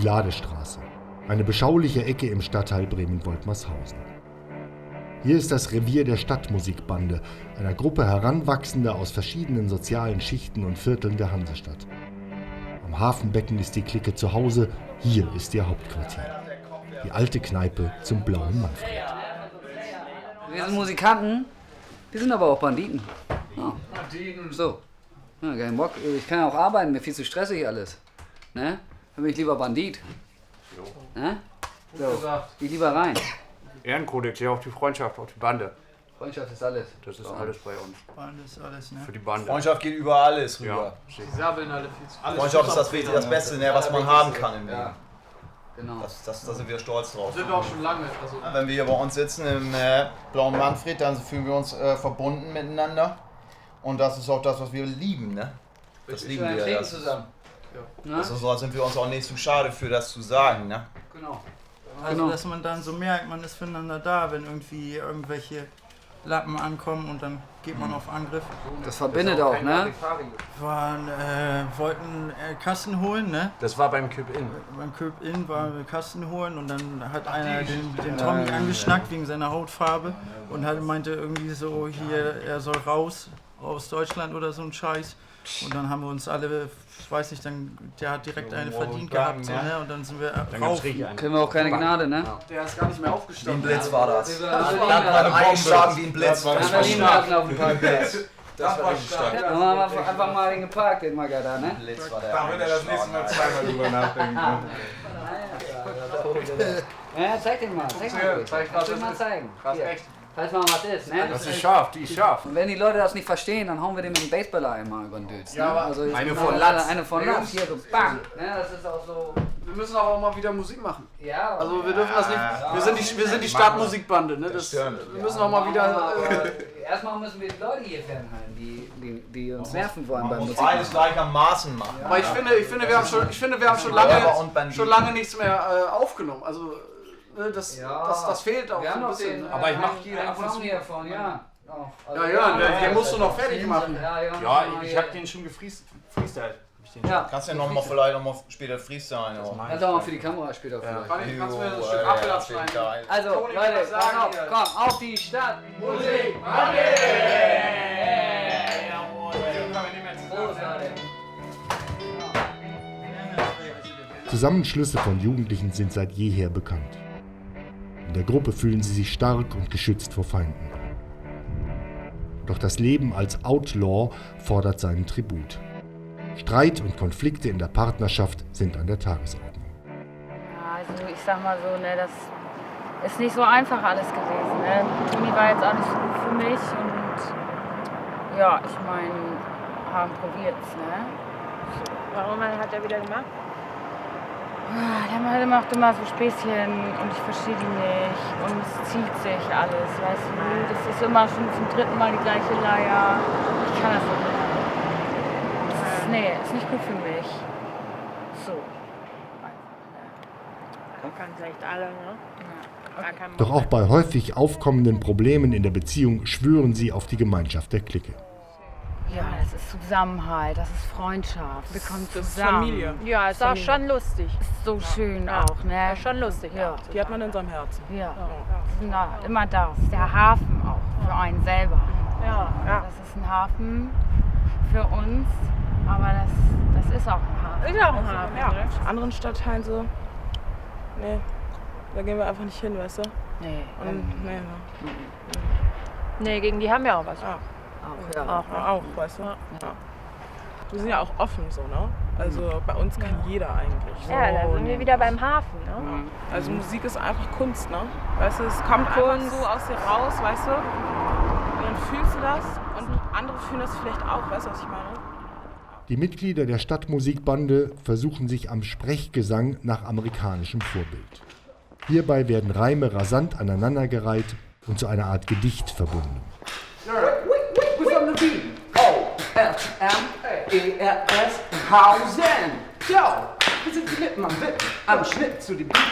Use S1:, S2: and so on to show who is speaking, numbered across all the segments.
S1: Ladestraße, eine beschauliche Ecke im Stadtteil Bremen-Woltmershausen. Hier ist das Revier der Stadtmusikbande, einer Gruppe Heranwachsender aus verschiedenen sozialen Schichten und Vierteln der Hansestadt. Am Hafenbecken ist die Clique zu Hause, hier ist ihr Hauptquartier. Die alte Kneipe zum Blauen Manfred.
S2: Wir sind Musikanten, wir sind aber auch Banditen. Ja. So, ja, kein Bock. Ich kann ja auch arbeiten, mir viel zu stressig alles. Ne? Dann bin ich lieber Bandit. Ne? So, geh lieber rein.
S3: Ehrenkodex, ja, auch die Freundschaft, auch die Bande.
S2: Freundschaft ist alles.
S3: Das ist alles bei uns.
S4: Alles, ne?
S3: Für die Bande.
S5: Freundschaft geht über alles rüber.
S3: Ja.
S4: Die sabbeln alle viel zu viel.
S5: Freundschaft ist das Wichtigste, das Beste, ne, was man haben kann im Leben.
S2: Ja, genau.
S5: Da sind wir stolz drauf.
S4: Sind wir auch schon lange. Also
S5: Wenn wir hier bei uns sitzen im Blauen Manfred, dann fühlen wir uns verbunden miteinander. Und das ist auch das, was wir lieben, ne? Das lieben wir.
S2: Ja, zusammen.
S4: Ja.
S5: Also so sind wir uns auch nicht zu schade für das zu sagen, ne?
S2: Genau.
S4: Also, dass man dann so merkt, man ist füreinander da, wenn irgendwie irgendwelche Lappen ankommen und dann geht man auf Angriff.
S2: Das verbindet auch, ne?
S4: Wollten Kasten holen, ne?
S3: Das war beim Köp-In.
S4: Beim Köp-In waren wir Kasten holen und dann hat einer den Tommy angeschnackt wegen seiner Hautfarbe und meinte irgendwie so, hier, er soll raus aus Deutschland oder so ein Scheiß. Und dann haben wir uns alle, weiß nicht, der hat direkt eine verdient gehabt, so, ne? Und dann sind wir rauf.
S2: Kriegen wir auch keine Gnade, ne?
S4: Der ist gar nicht mehr aufgestanden.
S5: Wie ein Blitz war das.
S2: Ja,
S5: Das war eingeschlagen wie ein Blitz.
S2: Das war liegen lassen auf dem Parkplatz.
S5: Das war stark.
S2: Dann haben wir einfach mal den geparkt, den Magada, ne?
S5: Blitz war der.
S6: Da wird er das nächste Mal zweimal drüber nachdenken.
S2: Ja, zeig den mal. Zeig mal zeigen. Hier. Falls mal was ist, ne?
S3: Das ist scharf, die ist scharf.
S2: Und wenn die Leute das nicht verstehen, dann hauen wir den mit dem Baseballer einmal über den Dötz. Ne?
S4: Ja, aber
S2: also
S3: eine von Latz.
S2: Eine von Latz, hier so bang. Ne? Das ist auch so.
S4: Wir müssen auch mal wieder Musik machen.
S2: Ja.
S4: Also wir dürfen das nicht. Wir sind die Stadtmusikbande, ne? Wir müssen auch mal wieder.
S2: Erstmal müssen wir die Leute hier fernhalten, die uns nerven wollen beim Musik.
S5: Beides gleichermaßen machen.
S4: Aber ich finde, wir haben schon lange nichts mehr aufgenommen. Also das fehlt auch so ein bisschen.
S3: Aber ich mache
S2: hier ab und zu hier von, ja.
S4: Den musst du noch fertig machen.
S3: Ja, ich hab den schon gefreestylt.
S2: Ja.
S5: Kannst du ja vielleicht noch mal später freestylen.
S2: Kannst du auch mal für die Kamera später vielleicht.
S4: Kannst du mir das Stück Apfel abschneiden?
S2: Also, Leute, komm, auf die Stadt! Musik!
S1: Zusammenschlüsse von Jugendlichen sind seit jeher bekannt. In der Gruppe fühlen sie sich stark und geschützt vor Feinden. Doch das Leben als Outlaw fordert seinen Tribut. Streit und Konflikte in der Partnerschaft sind an der Tagesordnung.
S7: Ja, also ich sag mal so, ne, das ist nicht so einfach alles gewesen. Ne? Toni war jetzt auch nicht so gut für mich und ja, ich meine, haben probiert's, ne?
S8: Warum hat er wieder gemacht?
S7: Der macht immer so Späßchen und ich verstehe die nicht und es zieht sich alles, weißt du. Das ist immer schon zum dritten Mal die gleiche Leier. Ich kann das nicht mehr. Ist nicht gut für mich. So.
S8: Ganz echt alle, ne?
S1: Doch auch bei häufig aufkommenden Problemen in der Beziehung schwören sie auf die Gemeinschaft der Clique.
S7: Ja, das ist Zusammenhalt, das ist Freundschaft. Wir kommen zusammen.
S8: Familie. Ja, ist auch schon lustig.
S7: Ist so schön auch, ne?
S8: Ja, schon lustig.
S7: Ja.
S8: Die hat man in unserem Herzen.
S7: Ja, sind da immer da. Das ist der Hafen auch für einen selber.
S8: Ja.
S7: Das ist ein Hafen für uns, aber das ist auch ein Hafen.
S8: Ist auch ein Hafen, ja. In anderen Stadtteilen so, nee, da gehen wir einfach nicht hin, weißt du?
S7: Nee.
S8: Nee, gegen die haben wir auch was.
S2: Auch.
S8: Auch, weißt du? Ja. Wir sind ja auch offen so, ne? Also bei uns kann jeder eigentlich. So. Ja, da sind wir wieder beim Hafen, ne? Also Musik ist einfach Kunst, ne? Weißt du, es kommt einfach so aus dir raus, weißt du? Und dann fühlst du das und andere fühlen das vielleicht auch, weißt du, was ich meine?
S1: Die Mitglieder der Stadtmusikbande versuchen sich am Sprechgesang nach amerikanischem Vorbild. Hierbei werden Reime rasant aneinandergereiht und zu einer Art Gedicht verbunden.
S2: O-F-M-E-R-S Hausen. Yo, wir sind die Lippen am Wippen, am Schnitt zu dem Beat.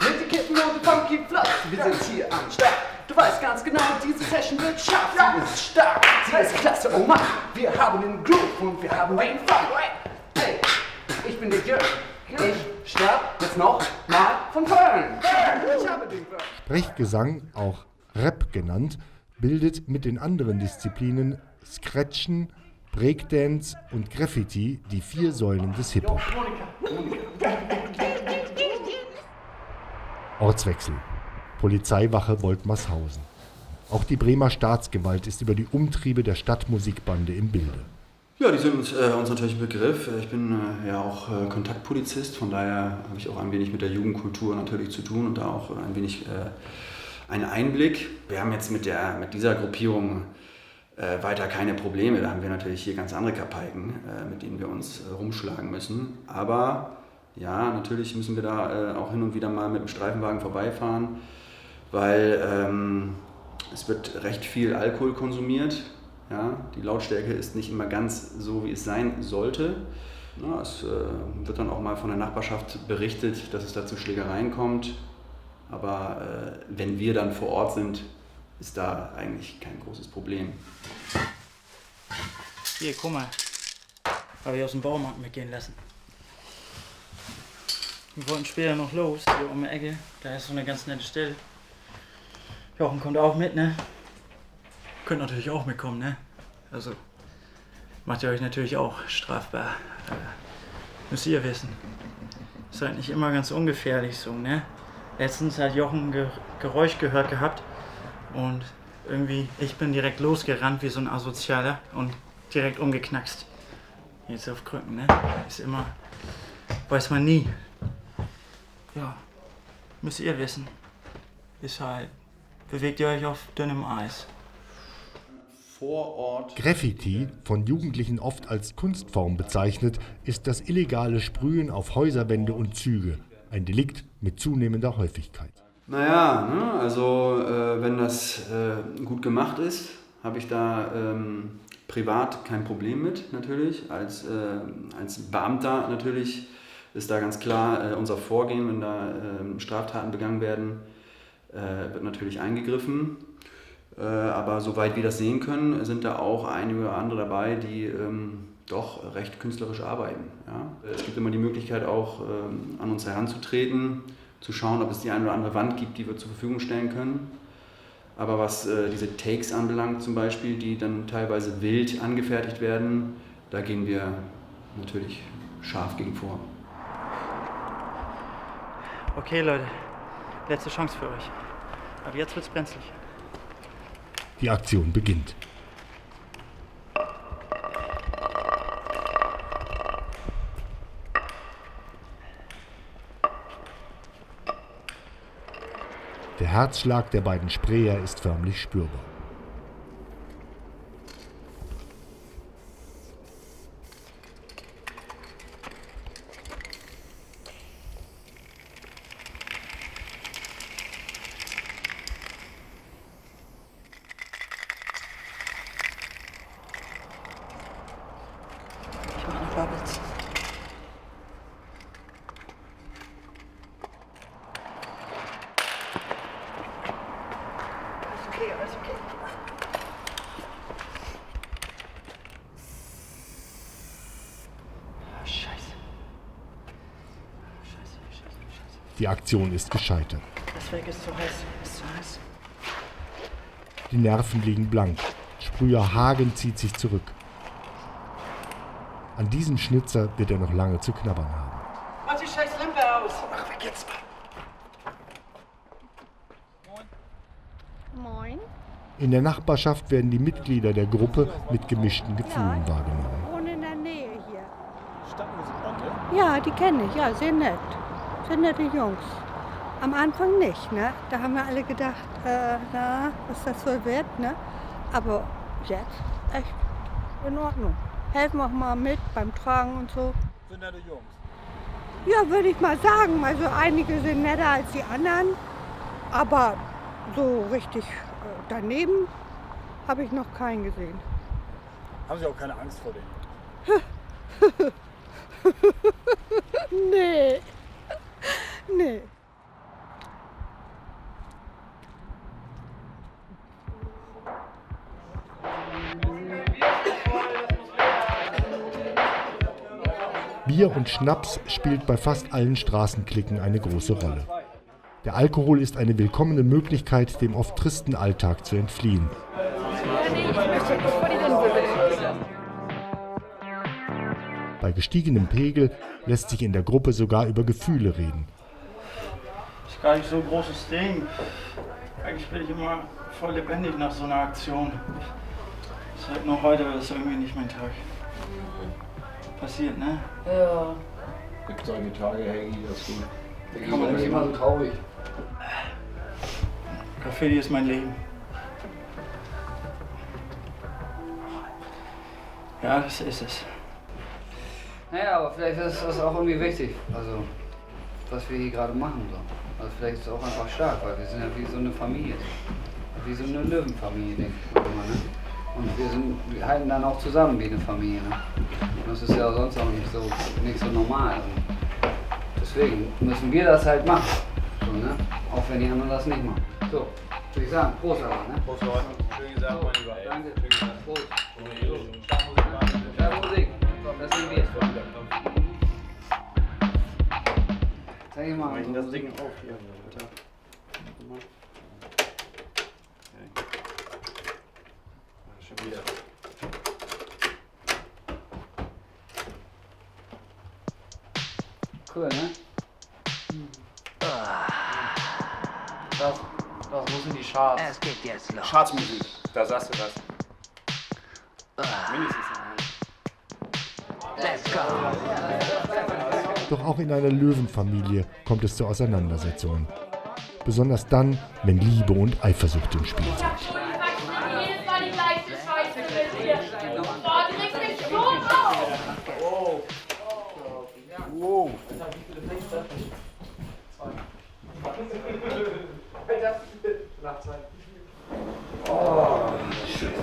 S2: Mit den Kippen und dem Funky Fluff, wir sind hier am Start. Du weißt ganz genau, diese Session wird scharf. Sie ist stark, sie ist klasse, oh Mann. Wir haben den Groove und wir haben den Fun. Hey, ich bin der Jörg Ich schnapp jetzt noch mal von Köln. Ich habe den Köln.
S1: Sprechgesang, auch Rap genannt, bildet mit den anderen Disziplinen Scratchen, Breakdance und Graffiti die 4 Säulen des Hip-Hop. Ortswechsel. Polizeiwache Woltmarshausen. Auch die Bremer Staatsgewalt ist über die Umtriebe der Stadtmusikbande im Bilde.
S9: Ja, die sind uns natürlich ein Begriff. Ich bin ja auch Kontaktpolizist, von daher habe ich auch ein wenig mit der Jugendkultur natürlich zu tun und da auch ein wenig einen Einblick. Wir haben jetzt mit dieser Gruppierung weiter keine Probleme. Da haben wir natürlich hier ganz andere Kapaiken, mit denen wir uns rumschlagen müssen. Aber ja, natürlich müssen wir da auch hin und wieder mal mit dem Streifenwagen vorbeifahren, weil es wird recht viel Alkohol konsumiert. Ja, die Lautstärke ist nicht immer ganz so, wie es sein sollte. Ja, es wird dann auch mal von der Nachbarschaft berichtet, dass es da zu Schlägereien kommt. Aber wenn wir dann vor Ort sind, ist da eigentlich kein großes Problem.
S4: Hier, guck mal. Habe ich aus dem Baumarkt mitgehen lassen. Wir wollten später noch los, hier um die Ecke. Da ist so eine ganz nette Stelle. Jochen kommt auch mit, ne? Könnt natürlich auch mitkommen, ne? Also, macht ihr euch natürlich auch strafbar. Müsst ihr wissen. Ist halt nicht immer ganz ungefährlich so, ne? Letztens hat Jochen ein Geräusch gehört gehabt und irgendwie, ich bin direkt losgerannt wie so ein Asozialer und direkt umgeknackst. Jetzt auf Krücken, ne? Ist immer, weiß man nie. Ja, müsst ihr wissen. Ist halt, bewegt ihr euch auf dünnem Eis.
S9: Vor Ort.
S1: Graffiti, von Jugendlichen oft als Kunstform bezeichnet, ist das illegale Sprühen auf Häuserwände und Züge. Ein Delikt mit zunehmender Häufigkeit.
S9: Naja, ne, also wenn das gut gemacht ist, habe ich da privat kein Problem mit, natürlich. Als Beamter natürlich ist da ganz klar unser Vorgehen, wenn da Straftaten begangen werden, wird natürlich eingegriffen. Aber soweit wir das sehen können, sind da auch einige oder andere dabei, die doch recht künstlerisch arbeiten. Ja? Es gibt immer die Möglichkeit auch an uns heranzutreten, zu schauen, ob es die eine oder andere Wand gibt, die wir zur Verfügung stellen können. Aber was diese Takes anbelangt zum Beispiel, die dann teilweise wild angefertigt werden, da gehen wir natürlich scharf gegen vor.
S4: Okay Leute, letzte Chance für euch. Aber jetzt wird's brenzlig.
S1: Die Aktion beginnt. Der Herzschlag der beiden Sprayer ist förmlich spürbar.
S4: Ich mach noch Bubbles. Alles okay.
S1: Die Aktion ist gescheitert.
S4: Das Weg ist zu heiß. Ist zu heiß.
S1: Die Nerven liegen blank. Sprüher Hagen zieht sich zurück. An diesem Schnitzer wird er noch lange zu knabbern haben.
S4: Mach die scheiß Lampe aus! Ach, weg jetzt mal!
S10: Moin.
S1: In der Nachbarschaft werden die Mitglieder der Gruppe mit gemischten Gefühlen wahrgenommen.
S10: Ich wohne in der Nähe hier. Stadtmusikbande? Ja, die kenne ich. Ja, sehr nett. Sehr nette Jungs. Am Anfang nicht, ne? Da haben wir alle gedacht, na, was das wohl wird, ne? Aber jetzt echt in Ordnung. Helfen auch mal mit beim Tragen und so.
S6: Sind nette Jungs?
S10: Ja, würde ich mal sagen. Also einige sind netter als die anderen. Aber so richtig daneben habe ich noch keinen gesehen.
S6: Haben Sie auch keine Angst vor denen?
S10: Nee. Nee.
S1: Bier und Schnaps spielt bei fast allen Straßenklicken eine große Rolle. Der Alkohol ist eine willkommene Möglichkeit, dem oft tristen Alltag zu entfliehen. Bei gestiegenem Pegel lässt sich in der Gruppe sogar über Gefühle reden.
S4: Das ist gar nicht so ein großes Ding. Eigentlich bin ich immer voll lebendig nach so einer Aktion. Das ist halt nur heute, ist irgendwie nicht mein Tag. Passiert, ne?
S7: Ja.
S3: Gibt solche Tage, Hegi, das gut.
S2: Ich bin nicht immer so traurig.
S4: Graffiti ist mein Leben. Ja, das ist es.
S2: Naja, aber vielleicht ist das auch irgendwie wichtig, also was wir hier gerade machen. So. Also vielleicht ist es auch einfach stark, weil wir sind ja wie so eine Familie. Wie so eine Löwenfamilie, denke ich immer, ne? Und wir halten dann auch zusammen wie eine Familie. Ne? Und das ist ja sonst auch nicht so normal. Und deswegen müssen wir das halt machen. So, ne? Auch wenn die anderen das nicht machen. So, würde ich sagen, Prost aber, ne?
S3: Prost, Leute. Schön gesagt, mein Lieber.
S2: Danke. Prost. Ja, Musik. Das sind wir. Zeig ich mal.
S3: Das Ding auf hier, bitte. Schon wieder.
S2: Cool, ne?
S3: Das muss in die Charts.
S11: Es geht jetzt los.
S3: Chartsmusik. Da sagst du was. Mindestens.
S11: Let's go.
S1: Doch auch in einer Löwenfamilie kommt es zu Auseinandersetzungen. Besonders dann, wenn Liebe und Eifersucht im Spiel sind.
S12: Jedes Mal die gleiche Scheiße mit dir. Boah, du regst mich so auf.
S3: Wow.
S2: Oh, shit.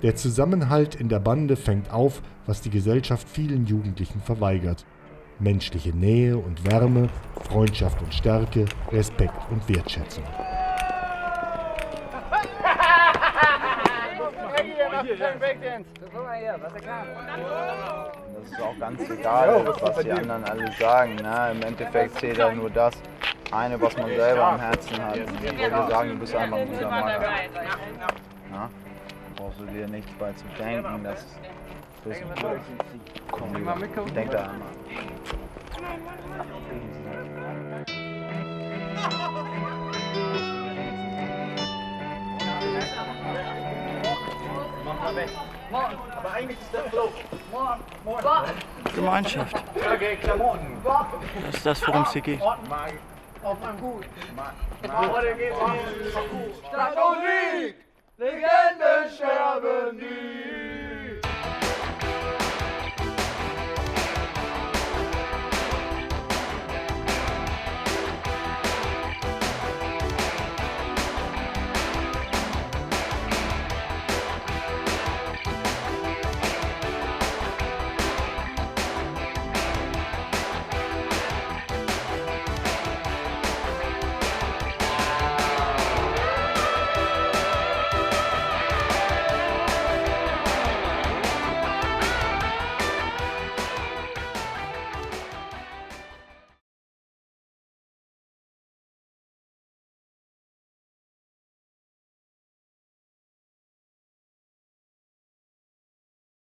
S1: Der Zusammenhalt in der Bande fängt auf, was die Gesellschaft vielen Jugendlichen verweigert. Menschliche Nähe und Wärme, Freundschaft und Stärke, Respekt und Wertschätzung.
S5: Das ist auch ganz egal, was die anderen alle sagen. Ne? Im Endeffekt zählt ja nur das eine, was man selber am Herzen hat. Und ich wollte sagen, du bist einfach ein guter Mann. Ja? Brauchst du dir nichts bei zu denken, dass du bist ein guter. Komm, denk da einmal.
S3: Aber eigentlich ist das Flow.
S4: Gemeinschaft.
S3: Okay, Klamotten.
S4: Das ist das, worum es hier geht.
S3: Auf einem Gut. Heute geht's um Stadtmusik. Legenden sterben nie.